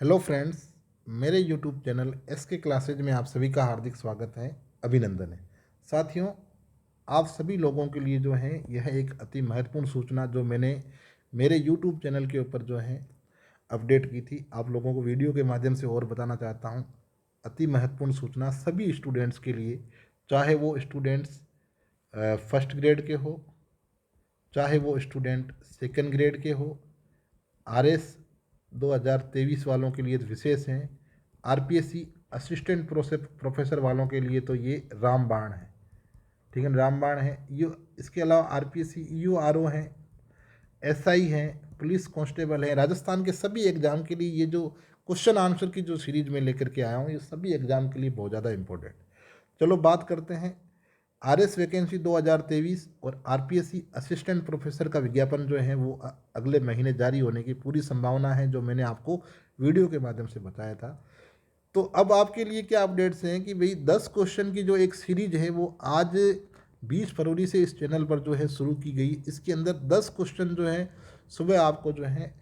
Hello friends, मेरे YouTube channel S के classes में आप सभी का हार्दिक स्वागत है, अभिनंदन है। साथियों, आप सभी लोगों के लिए जो है यह एक अति महत्वपूर्ण सूचना जो मैंने मेरे यूट्यूब चैनल के ऊपर जो है अपडेट की थी, आप लोगों को वीडियो के माध्यम से और बताना चाहता हूँ। अति महत्वपूर्ण सूचना सभी स्टूडेंट्स के लिए, चाहे वो स्टूडेंट्स फर्स्ट ग्रेड के हो, चाहे वो स्टूडेंट सेकंड ग्रेड के हो। आरएस 2023 वालों के लिए तो विशेष हैं। आरपीएससी असिस्टेंट प्रोफेसर वालों के लिए तो ये रामबाण है, ठीक है, रामबाण है ये। इसके अलावा आरपीएससी ईओआरओ हैं, एसआई हैं, पुलिस कांस्टेबल हैं। राजस्थान के सभी एग्जाम के लिए ये जो क्वेश्चन आंसर की जो सीरीज में लेकर के आया हूँ, ये सभी एग्जाम के लिए बहुत ज़्यादा इंपॉर्टेंट। चलो बात करते हैं। आरएस वैकेंसी 2023 और आरपीएससी असिस्टेंट प्रोफेसर का विज्ञापन जो है वो अगले महीने जारी होने की पूरी संभावना है, जो मैंने आपको वीडियो के माध्यम से बताया था। तो अब आपके लिए क्या अपडेट्स हैं कि भाई 10 क्वेश्चन की जो एक सीरीज है वो आज 20 फरवरी से इस चैनल पर जो है शुरू की गई। इसके अंदर 10 क्वेश्चन जो है सुबह आपको जो है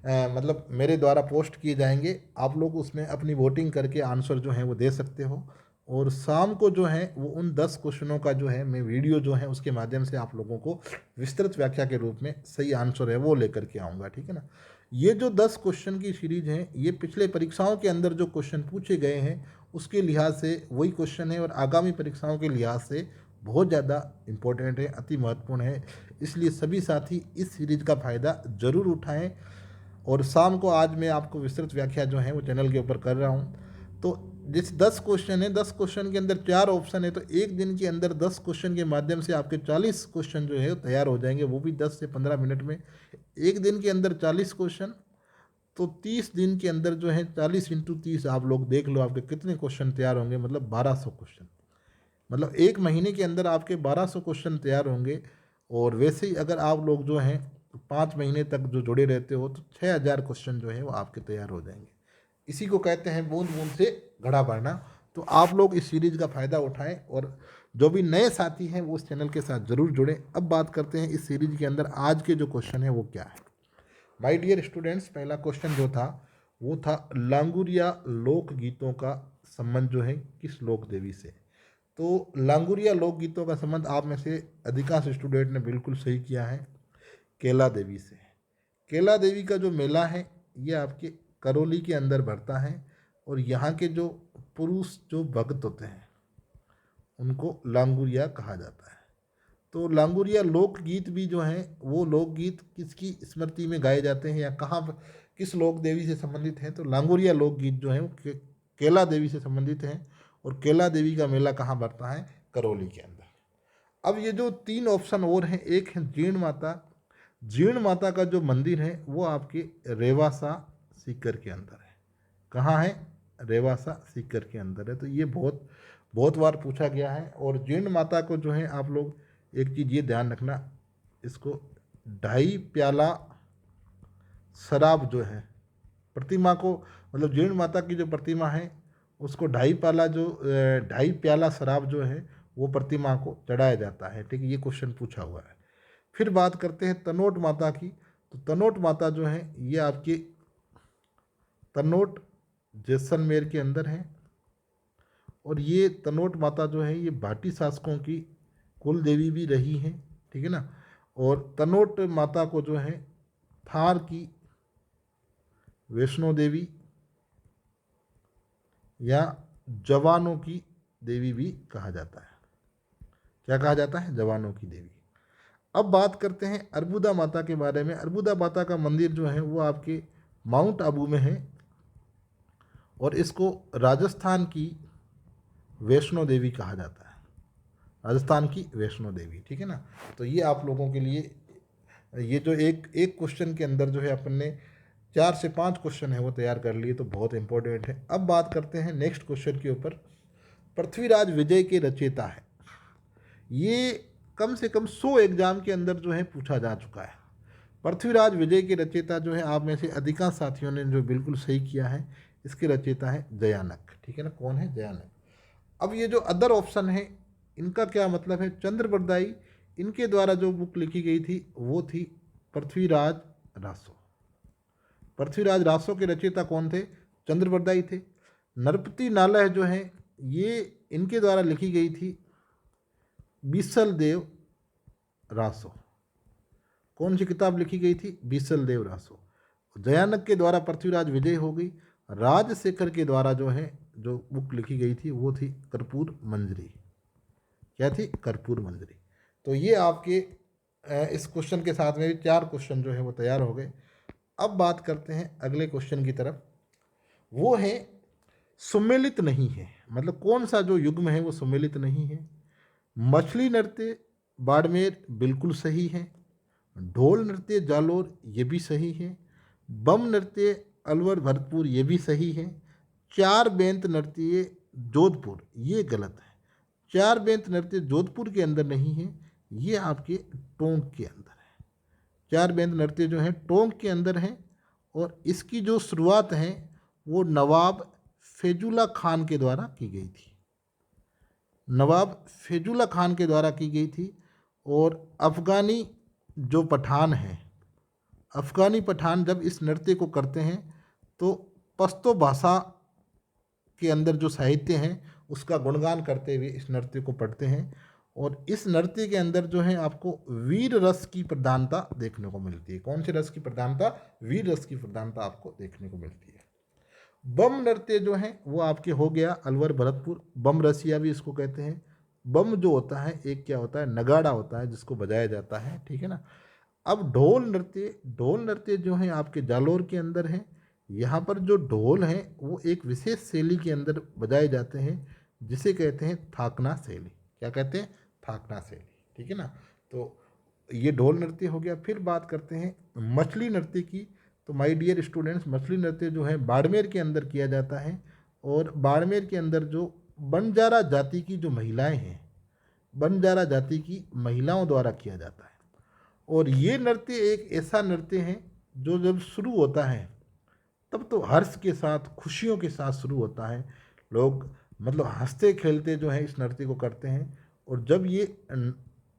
मतलब मेरे द्वारा पोस्ट किए जाएंगे। आप लोग उसमें अपनी वोटिंग करके आंसर जो है वो दे सकते हो, और शाम को जो है वो उन 10 क्वेश्चनों का जो है मैं वीडियो जो है उसके माध्यम से आप लोगों को विस्तृत व्याख्या के रूप में सही आंसर है वो लेकर के आऊँगा, ठीक है ना। ये जो 10 क्वेश्चन की सीरीज है, ये पिछले परीक्षाओं के अंदर जो क्वेश्चन पूछे गए हैं उसके लिहाज से वही क्वेश्चन है, और आगामी परीक्षाओं के लिहाज से बहुत ज़्यादा इम्पोर्टेंट है, अति महत्वपूर्ण है। इसलिए सभी साथी इस सीरीज का फ़ायदा ज़रूर उठाएं। और शाम को आज मैं आपको विस्तृत व्याख्या जो है वो चैनल के ऊपर कर रहा हूँ। तो जिस 10 क्वेश्चन है, 10 क्वेश्चन के अंदर 4 ऑप्शन है, तो एक दिन के अंदर 10 क्वेश्चन के माध्यम से आपके 40 क्वेश्चन जो है तैयार हो जाएंगे, वो भी 10 से 15 मिनट में। एक दिन के अंदर 40 क्वेश्चन, तो 30 दिन के अंदर जो है 40 इंटू 30 आप लोग देख लो आपके कितने क्वेश्चन तैयार होंगे, मतलब 1200 क्वेश्चन। मतलब एक महीने के अंदर आपके 1200 क्वेश्चन तैयार होंगे। और वैसे ही अगर आप लोग जो हैं 5 महीने तक जो जुड़े रहते हो तो 6000 क्वेश्चन जो है वो आपके तैयार हो जाएंगे। इसी को कहते हैं बूंद बूंद से घड़ा भरना। तो आप लोग इस सीरीज का फ़ायदा उठाएं, और जो भी नए साथी हैं वो उस चैनल के साथ ज़रूर जुड़ें। अब बात करते हैं इस सीरीज के अंदर आज के जो क्वेश्चन है वो क्या है। माय डियर स्टूडेंट्स, पहला क्वेश्चन जो था वो था लांगुरिया लोकगीतों का संबंध जो है किस लोक देवी से। तो लांगुरिया लोकगीतों का संबंध आप में से अधिकांश स्टूडेंट ने बिल्कुल सही किया है, केला देवी से। केला देवी का जो मेला है ये आपके करौली के अंदर बढ़ता है, और यहाँ के जो पुरुष जो भक्त होते हैं उनको लांगुरिया कहा जाता है। तो लांगुरिया लोकगीत भी जो हैं वो लोकगीत किसकी स्मृति में गाए जाते हैं या कहाँ किस लोक देवी से संबंधित हैं, तो लांगुरिया लोकगीत जो है वो केला देवी से संबंधित हैं। और केला देवी का मेला कहाँ बढ़ता है, करौली के अंदर। अब ये जो 3 ऑप्शन और हैं, एक है जीर्ण माता। जीर्ण माता का जो मंदिर है वो आपके रेवासा सीकर के अंदर है। कहाँ है, रेवासा सीकर के अंदर है। तो ये बहुत बहुत बार पूछा गया है। और जीर्ण माता को जो है आप लोग एक चीज़ ये ध्यान रखना, इसको 2.5 प्याला शराब जो है प्रतिमा को, मतलब जीर्ण माता की जो प्रतिमा है उसको 2.5 प्याला शराब जो है वो प्रतिमा को चढ़ाया जाता है, ठीक है। ये क्वेश्चन पूछा हुआ है। फिर बात करते हैं तनोट माता की। तो तनोट माता जो है ये आपके तनोट जैसलमेर के अंदर है। और ये तनोट माता जो है ये भाटी शासकों की कुल देवी भी रही हैं, ठीक है ना। और तनोट माता को जो है थार की वैष्णो देवी या जवानों की देवी भी कहा जाता है। क्या कहा जाता है, जवानों की देवी। अब बात करते हैं अर्बुदा माता के बारे में। अर्बुदा माता का मंदिर जो है वो आपके माउंट आबू में है, और इसको राजस्थान की वैष्णो देवी कहा जाता है। राजस्थान की वैष्णो देवी, ठीक है ना। तो ये आप लोगों के लिए ये जो एक एक क्वेश्चन के अंदर जो है अपन ने 4 से 5 क्वेश्चन है वो तैयार कर लिए, तो बहुत इंपॉर्टेंट है। अब बात करते हैं नेक्स्ट क्वेश्चन के ऊपर। पृथ्वीराज विजय के रचयिता है, ये कम से कम 100 एग्जाम के अंदर जो है पूछा जा चुका है। पृथ्वीराज विजय के रचयिता जो है आप में से अधिकांश साथियों ने जो बिल्कुल सही किया है, इसके रचयिता है जयानक, ठीक है ना। कौन है, जयानक। अब ये जो अदर ऑप्शन है इनका क्या मतलब है, चंद्रबरदाई, इनके द्वारा जो बुक लिखी गई थी वो थी पृथ्वीराज रासो। पृथ्वीराज रासो के रचयिता कौन थे, चंद्रबरदाई थे। नरपति नालह जो है ये इनके द्वारा लिखी गई थी बीसल देव रासो। कौन सी किताब लिखी गई थी? बीसल देव रासो। जयानक के द्वारा पृथ्वीराज विजय हो गई। राजशेखर के द्वारा जो है जो बुक लिखी गई थी वो थी कर्पूर मंजरी। क्या थी? कर्पूर मंजरी। तो ये आपके इस क्वेश्चन के साथ में भी 4 क्वेश्चन जो है वो तैयार हो गए। अब बात करते हैं अगले क्वेश्चन की तरफ। वो है सुमेलित नहीं है, मतलब कौन सा जो युग्म है वो सुमेलित नहीं है। मछली नृत्य बाड़मेर बिल्कुल सही है। ढोल नृत्य जालोर ये भी सही है। बम नृत्य अलवर भरतपुर ये भी सही है। चार बेंत नृत्य जोधपुर ये गलत है। चार बेंत नृत्य जोधपुर के अंदर नहीं है, ये आपके टोंक के अंदर है। चार बेंत नृत्य जो है टोंक के अंदर है और इसकी जो शुरुआत है वो नवाब फैजुल्ला खान के द्वारा की गई थी। नवाब फैजुल्ला खान के द्वारा की गई थी। और अफ़गानी जो पठान हैं, अफ़गानी पठान जब इस नृत्य को करते हैं तो पश्तो भाषा के अंदर जो साहित्य हैं उसका गुणगान करते हुए इस नृत्य को पढ़ते हैं। और इस नृत्य के अंदर जो है आपको वीर रस की प्रधानता देखने को मिलती है। कौन से रस की प्रधानता? वीर रस की प्रधानता आपको देखने को मिलती है। बम नृत्य जो है वो आपके हो गया अलवर भरतपुर। बम रसिया भी इसको कहते हैं। बम जो होता है एक क्या होता है? नगाड़ा होता है जिसको बजाया जाता है, ठीक है ना। अब ढोल नृत्य, ढोल नृत्य जो है आपके जालोर के अंदर है। यहाँ पर जो ढोल हैं वो एक विशेष शैली के अंदर बजाए जाते हैं जिसे कहते हैं थाकना शैली। क्या कहते हैं? थाकना शैली, ठीक है ना। तो ये ढोल नृत्य हो गया। फिर बात करते हैं मछली नृत्य की। तो माय डियर स्टूडेंट्स, मछली नृत्य जो है बाड़मेर के अंदर किया जाता है। और बाड़मेर के अंदर जो बंजारा जाति की जो महिलाएं हैं, बंजारा जाति की महिलाओं द्वारा किया जाता है। और ये नृत्य एक ऐसा नृत्य है जो जब शुरू होता है तब तो हर्ष के साथ, खुशियों के साथ शुरू होता है। लोग मतलब हंसते खेलते जो है इस नृत्य को करते हैं। और जब ये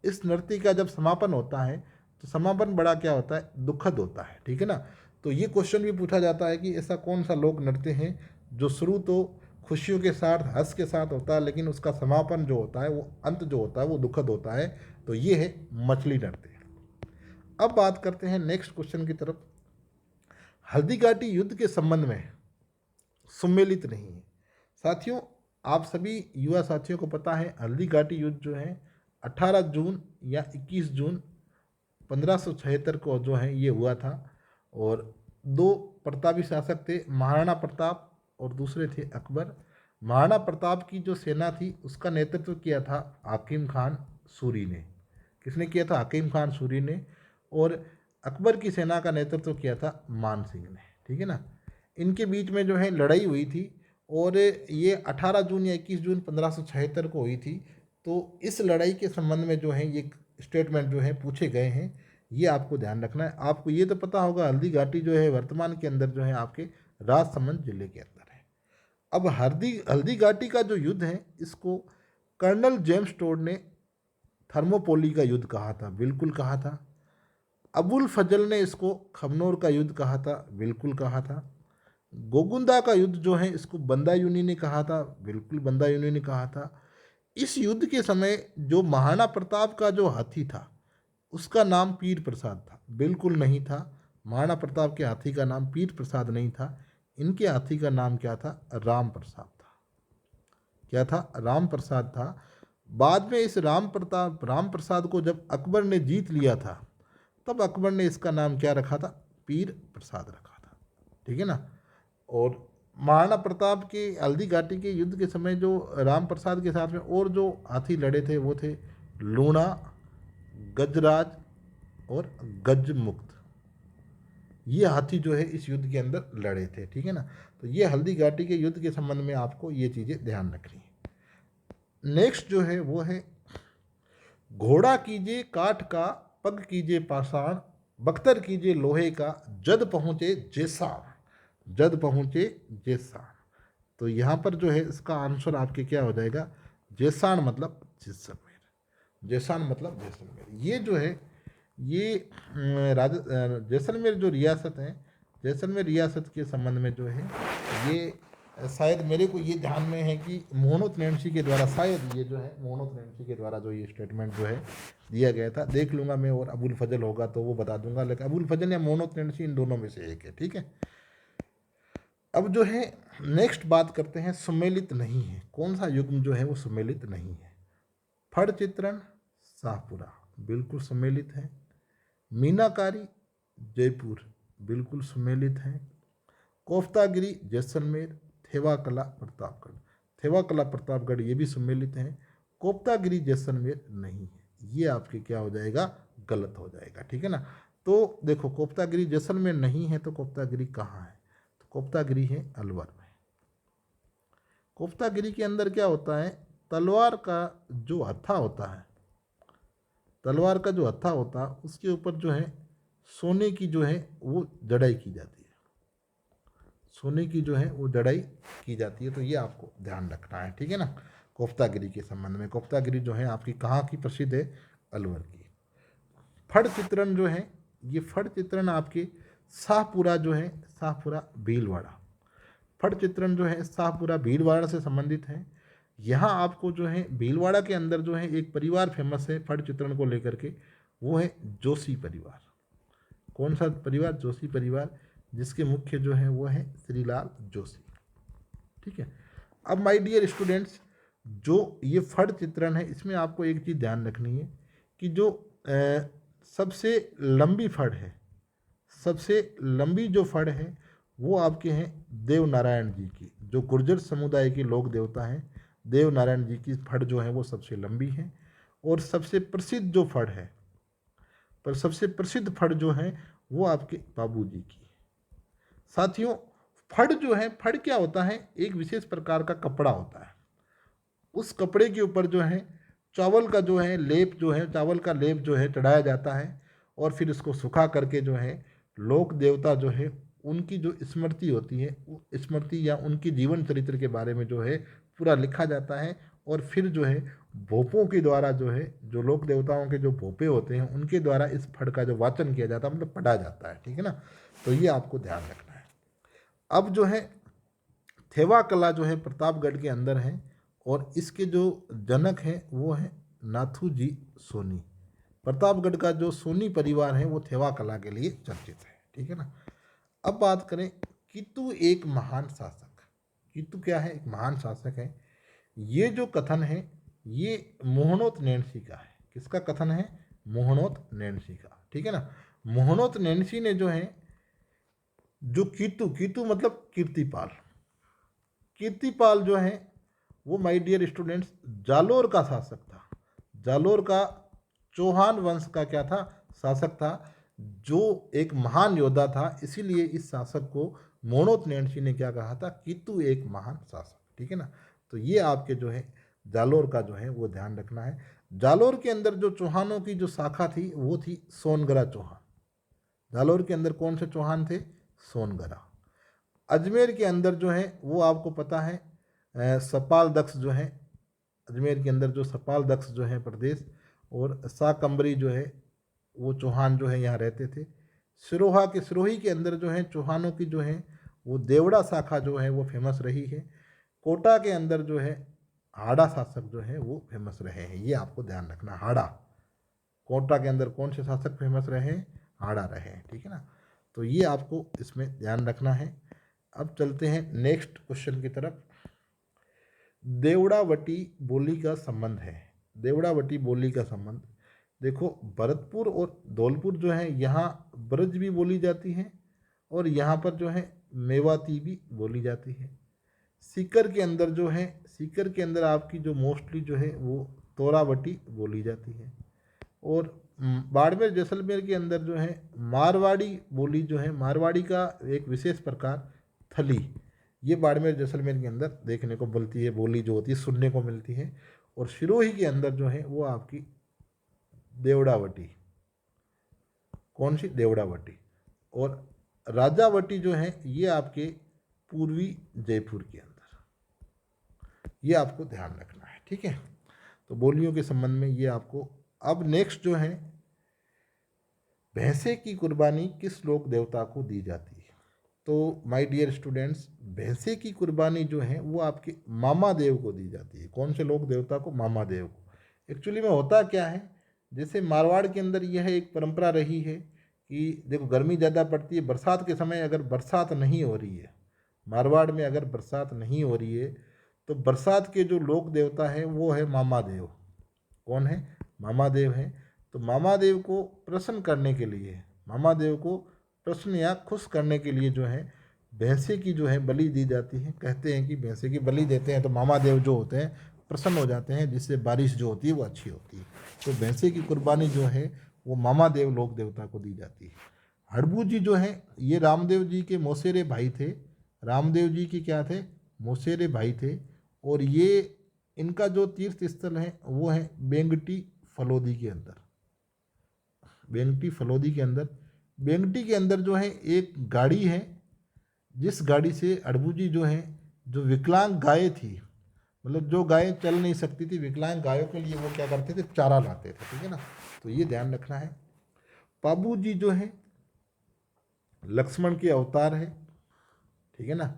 इस नृत्य का जब समापन होता है तो समापन बड़ा क्या होता है? दुखद होता है, ठीक है ना। तो ये क्वेश्चन भी पूछा जाता है कि ऐसा कौन सा लोक नृत्य है जो शुरू तो खुशियों के साथ, हर्ष के साथ होता है, लेकिन उसका समापन जो होता है, वो अंत जो होता है वो दुखद होता है। तो ये है मछली नृत्य। अब बात करते हैं नेक्स्ट क्वेश्चन की तरफ। हल्दीघाटी युद्ध के संबंध में सुमेलित नहीं है। साथियों, आप सभी युवा साथियों को पता है हल्दीघाटी युद्ध जो है 18 जून या 21 जून 1576 को जो है ये हुआ था। और दो प्रतापी शासक थे, महाराणा प्रताप और दूसरे थे अकबर। महाराणा प्रताप की जो सेना थी उसका नेतृत्व किया था हाकिम खान सूरी ने। किसने किया था? हाकिम खान सूरी ने। और अकबर की सेना का नेतृत्व किया था मान सिंह ने, ठीक है ना। इनके बीच में जो है लड़ाई हुई थी और ये 18 जून या 21 जून 1576 को हुई थी। तो इस लड़ाई के संबंध में जो है ये स्टेटमेंट जो है पूछे गए हैं, ये आपको ध्यान रखना है। आपको ये तो पता होगा हल्दी घाटी जो है वर्तमान के अंदर जो है आपके राजसमंद जिले के अंदर है। अब हल्दी घाटी का जो युद्ध है इसको कर्नल जेम्स टोड ने थर्मोपोली का युद्ध कहा था, बिल्कुल कहा था। अबुल फजल ने इसको खमनोर का युद्ध कहा था, बिल्कुल कहा था। गोगुंदा का युद्ध जो है इसको बंदा यूनी ने कहा था, बिल्कुल बंदा यूनी ने कहा था। इस युद्ध के समय जो महाराणा प्रताप का जो हाथी था उसका नाम पीर प्रसाद था, बिल्कुल नहीं था। महाराणा प्रताप के हाथी का नाम पीर प्रसाद नहीं था। इनके हाथी का नाम क्या था? राम प्रसाद था। क्या था? राम प्रसाद था। बाद में इस राम प्रसाद को जब अकबर ने जीत लिया था तब अकबर ने इसका नाम क्या रखा था? पीर प्रसाद रखा था, ठीक है ना। और महाराणा प्रताप के हल्दी घाटी के युद्ध के समय जो राम प्रसाद के साथ में और जो हाथी लड़े थे वो थे लूणा, गजराज और गजमुक्त। ये हाथी जो है इस युद्ध के अंदर लड़े थे, ठीक है ना। तो ये हल्दी घाटी के युद्ध के संबंध में आपको ये चीज़ें ध्यान रखनी है। नेक्स्ट जो है वो है घोड़ा कीजिए काठ का, पग कीजिए पाषाण, बख्तर कीजिए लोहे का, जद पहुँचे जेसाण, जद पहुँचे जेसाण। तो यहाँ पर जो है इसका आंसर आपके क्या हो जाएगा? जेसाण मतलब जैसलमेर। जेसाण मतलब जैसलमेर। ये जो है ये जैसलमेर जो रियासत है जैसलमेर रियासत के संबंध में जो है ये शायद मेरे को ये ध्यान में है कि मोहम्मद नैन्सी के द्वारा, शायद ये जो है मोहम्मद नैन्सी के द्वारा जो ये स्टेटमेंट जो है दिया गया था, देख लूँगा मैं, और अबुल फजल होगा तो वो बता दूंगा, लेकिन अबुल फजल या मोहम्मद नैन्सी इन दोनों में से एक है, ठीक है। अब जो है नेक्स्ट बात करते हैं, सुमेलित नहीं है, कौन सा युग्म जो है वो सुमेलित नहीं है। फड़ चित्रण शाहपुरा बिल्कुल सुमेलित है, मीनाकारी जयपुर बिल्कुल सुमेलित है, कोफ्तागिरी जैसलमेर, थेवा कला प्रतापगढ़, थेवा कला प्रतापगढ़ ये भी सम्मिलित हैं, कोफ्तागिरी जैसलमेर नहीं है, ये आपके क्या हो जाएगा, गलत हो जाएगा, ठीक है ना। तो देखो कोफ्तागिरी जैसलमेर नहीं है तो कोफ्तागिरी कहाँ है, तो कोफ्तागिरी है अलवर में। कोफ्तागिरी के अंदर क्या होता है, तलवार का जो हत्था होता है, तलवार का जो हत्था होता है उसके ऊपर जो है सोने की जो है वो जड़ाई की जाती है, सोने की जो है वो जड़ाई की जाती है, तो ये आपको ध्यान रखना है, ठीक है ना। कोफ्तागिरी के संबंध में, कोफ्तागिरी जो है आपकी कहाँ की प्रसिद्ध है, अलवर की। फड़ चित्रण जो है, ये फड़ चित्रण आपके शाहपुरा जो है, शाहपुरा भीलवाड़ा, फड़ चित्रण जो है शाहपुरा भीलवाड़ा से संबंधित है। यहाँ आपको जो है भीलवाड़ा के अंदर जो है एक परिवार फेमस है फड़ चित्रण को लेकर के, वो है जोशी परिवार। कौन सा परिवार, जोशी परिवार, जिसके मुख्य जो है वो है श्रीलाल जोशी, ठीक है। अब माय डियर स्टूडेंट्स, जो ये फड़ चित्रण है इसमें आपको एक चीज़ ध्यान रखनी है कि जो सबसे लंबी फड़ है, सबसे लंबी जो फड़ है वो आपके हैं देव नारायण जी की, जो गुर्जर समुदाय के लोक देवता हैं, देव नारायण जी की फड़ जो है वो सबसे लंबी है। और सबसे प्रसिद्ध जो फड़ है, पर सबसे प्रसिद्ध फड़ जो है वो आपके बाबू जी की। साथियों फड़ जो है, फड़ क्या होता है, एक विशेष प्रकार का कपड़ा होता है, उस कपड़े के ऊपर जो है चावल का जो है लेप जो है, चावल का लेप जो है चढ़ाया जाता है, और फिर इसको सुखा करके जो है लोक देवता जो है उनकी जो स्मृति होती है, वो स्मृति या उनकी जीवन चरित्र के बारे में जो है पूरा लिखा जाता है, और फिर जो है भोपों के द्वारा जो है, जो लोक देवताओं के जो भोपे होते हैं उनके द्वारा इस फड़ का जो वाचन किया जाता है, मतलब पढ़ा जाता है, ठीक है ना। तो ये आपको ध्यान रखना है। अब जो है थेवा कला जो है प्रतापगढ़ के अंदर है, और इसके जो जनक हैं वो हैं नाथू जी सोनी। प्रतापगढ़ का जो सोनी परिवार है वो थेवा कला के लिए चर्चित है, ठीक है ना। अब बात करें, कीतु एक महान शासक, कीतु क्या है, एक महान शासक है। ये जो कथन है ये मोहनोत नैन्सी का है, किसका कथन है, मोहनोत नैन्सी का, ठीक है ना। मोहनोत नैन्सी ने जो है, जो कीतु, कीतु मतलब कीर्तिपाल, कीर्तिपाल जो है वो माय डियर स्टूडेंट्स जालोर का शासक था, जालोर का चौहान वंश का क्या था, शासक था, जो एक महान योद्धा था। इसीलिए इस शासक को मोहनोत नैन्सी ने क्या कहा था, कीतु एक महान शासक, ठीक है ना। तो ये आपके जो है जालोर का जो है वो ध्यान रखना है। जालोर के अंदर जो चौहानों की जो शाखा थी वो थी सोनगरा चौहान। जालोर के अंदर कौन से चौहान थे, सोनगरा। अजमेर के अंदर जो है वो आपको पता है सपाल दक्ष जो है, अजमेर के अंदर जो सपाल दक्ष जो है प्रदेश, और साकंबरी जो है वो चौहान जो है यहाँ रहते थे। सिरोहा के, सिरोही के अंदर जो है चौहानों की जो है वो देवड़ा शाखा जो है वो फेमस रही है। कोटा के अंदर जो है हाड़ा शासक जो है वो फेमस रहे हैं, ये आपको ध्यान रखना। हाड़ा, कोटा के अंदर कौन से शासक फेमस रहे, हाड़ा रहे हैं, ठीक है ना। तो ये आपको इसमें ध्यान रखना है। अब चलते हैं नेक्स्ट क्वेश्चन की तरफ। देवड़ावटी बोली का संबंध है, देवड़ावटी बोली का संबंध देखो, भरतपुर और धौलपुर जो है यहाँ ब्रज भी बोली जाती है, और यहाँ पर जो है मेवाती भी बोली जाती है। सीकर के अंदर जो है, सीकर के अंदर आपकी जो मोस्टली जो है वो तोरावटी बोली जाती है। और बाड़मेर जैसलमेर के अंदर जो है मारवाड़ी बोली जो है, मारवाड़ी का एक विशेष प्रकार थली, ये बाड़मेर जैसलमेर के अंदर देखने को मिलती है, बोली जो होती है सुनने को मिलती है। और सिरोही के अंदर जो है वो आपकी देवड़ावटी, कौन सी, देवड़ावटी। और राजावटी जो है ये आपके पूर्वी जयपुर के अंदर, ये आपको ध्यान रखना है, ठीक है। तो बोलियों के संबंध में ये आपको। अब नेक्स्ट जो है, भैंसे की कुर्बानी किस लोक देवता को दी जाती है, तो माय डियर स्टूडेंट्स, भैंसे की कुर्बानी जो है वो आपके मामा देव को दी जाती है। कौन से लोक देवता को? मामा देव को। एक्चुअली में होता क्या है, जैसे मारवाड़ के अंदर यह एक परंपरा रही है कि देखो गर्मी ज़्यादा पड़ती है, बरसात के समय अगर बरसात नहीं हो रही है, मारवाड़ में अगर बरसात नहीं हो रही है, तो बरसात के जो लोक देवता है वो है मामा देव। कौन है? मामा देव है। तो मामा देव को प्रसन्न करने के लिए, मामा देव को प्रसन्न या खुश करने के लिए जो है भैंसे की जो है बलि दी जाती है। कहते हैं कि भैंसे की बलि देते हैं तो मामा देव जो होते हैं प्रसन्न हो जाते हैं, जिससे बारिश जो होती है वो अच्छी होती है। तो भैंसे की कुर्बानी जो है वो मामा देव लोक देवता को दी जाती है। हड़बू जी जो है ये रामदेव जी के मौसेरे भाई थे। रामदेव जी के क्या थे? मौसेरे भाई थे। और ये इनका जो तीर्थ स्थल है वो है बेंगटी फलोदी के अंदर। बेंगटी फलोदी के अंदर, बेंगटी के अंदर जो है एक गाड़ी है, जिस गाड़ी से अड़बू जी जो है, जो विकलांग गाय थी, मतलब जो गाय चल नहीं सकती थी, विकलांग गायों के लिए वो क्या करते थे? चारा लाते थे। ठीक है ना, तो ये ध्यान रखना है। पाबू जी जो है लक्ष्मण के अवतार है। ठीक है ना,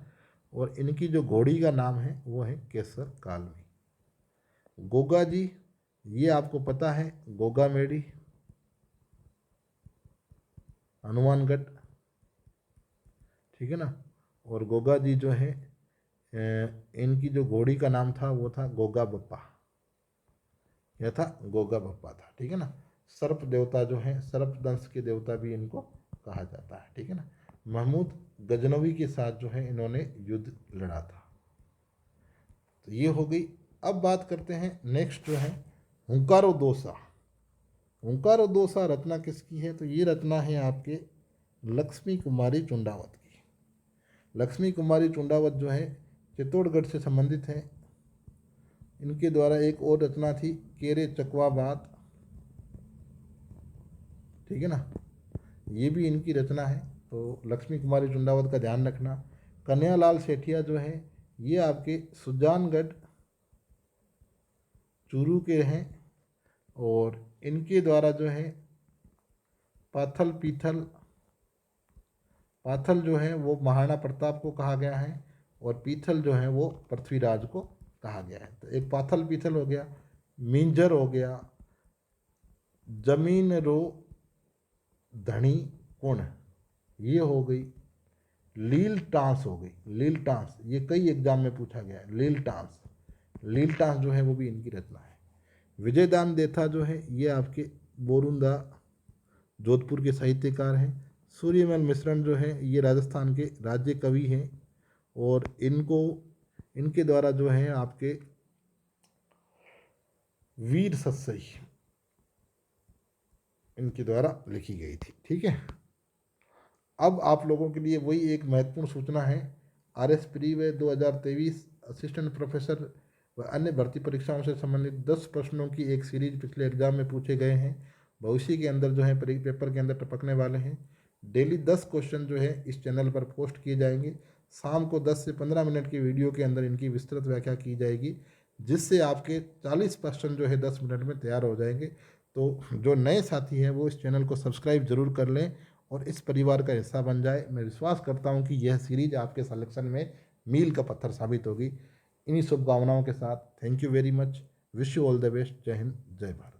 और इनकी जो घोड़ी का नाम है वो है केसर कालवी। गोगा जी, ये आपको पता है, गोगा मेडी, हनुमानगढ़। ठीक है ना, और गोगा जी जो है इनकी जो घोड़ी का नाम था वो था गोगा बप्पा। यह था गोगा बप्पा था। ठीक है ना, सर्प देवता जो है, सर्प दंश के देवता भी इनको कहा जाता है। ठीक है ना, महमूद गजनवी के साथ जो है इन्होंने युद्ध लड़ा था। तो ये हो गई। अब बात करते हैं नेक्स्ट जो है हुंकारो दोसा। हुंकारो दोसा रचना किसकी है? तो ये रचना है आपके लक्ष्मी कुमारी चुंडावत की। लक्ष्मी कुमारी चुंडावत जो है चित्तौड़गढ़ से संबंधित है। इनके द्वारा एक और रचना थी केरे चकवा बात। ठीक है ना, ये भी इनकी रचना है। तो लक्ष्मी कुमारी चुंडावत का ध्यान रखना। कन्हैयालाल सेठिया जो है ये आपके सुजानगढ़ चूरू के हैं, और इनके द्वारा जो है पाथल पीथल, पाथल जो है वो महाराणा प्रताप को कहा गया है, और पीथल जो है वो पृथ्वीराज को कहा गया है। तो एक पाथल पीथल हो गया, मिंजर हो गया, जमीन रो धनी कुण, ये हो गई। लील टांस हो गई, लील टांस, ये कई एग्जाम में पूछा गया है। लील टांस, लील टांस जो है वो भी इनकी रचना है। विजयदान देथा जो है ये आपके बोरुंदा जोधपुर के साहित्यकार हैं। सूर्यमल मिश्रण जो है ये राजस्थान के राज्य कवि हैं, और इनको, इनके द्वारा जो है आपके वीर सत्सई इनके द्वारा लिखी गई थी। ठीक है, अब आप लोगों के लिए वही एक महत्वपूर्ण सूचना है। RS प्री व 2023 असिस्टेंट प्रोफेसर व अन्य भर्ती परीक्षाओं से संबंधित 10 प्रश्नों की एक सीरीज पिछले एग्जाम में पूछे गए हैं। भविष्य के अंदर जो है पेपर के अंदर टपकने वाले हैं। डेली 10 क्वेश्चन जो है इस चैनल पर पोस्ट किए जाएंगे। शाम को 10 से 15 मिनट की वीडियो के अंदर इनकी विस्तृत व्याख्या की जाएगी, जिससे आपके 40 प्रश्न जो है 10 मिनट में तैयार हो जाएंगे। तो जो नए साथी हैं वो इस चैनल को सब्सक्राइब जरूर कर लें और इस परिवार का हिस्सा बन जाए। मैं विश्वास करता हूं कि यह सीरीज आपके सिलेक्शन में मील का पत्थर साबित होगी। इन्हीं शुभकामनाओं के साथ thank you very much. Wish you all the best. जय हिंद, जय भारत।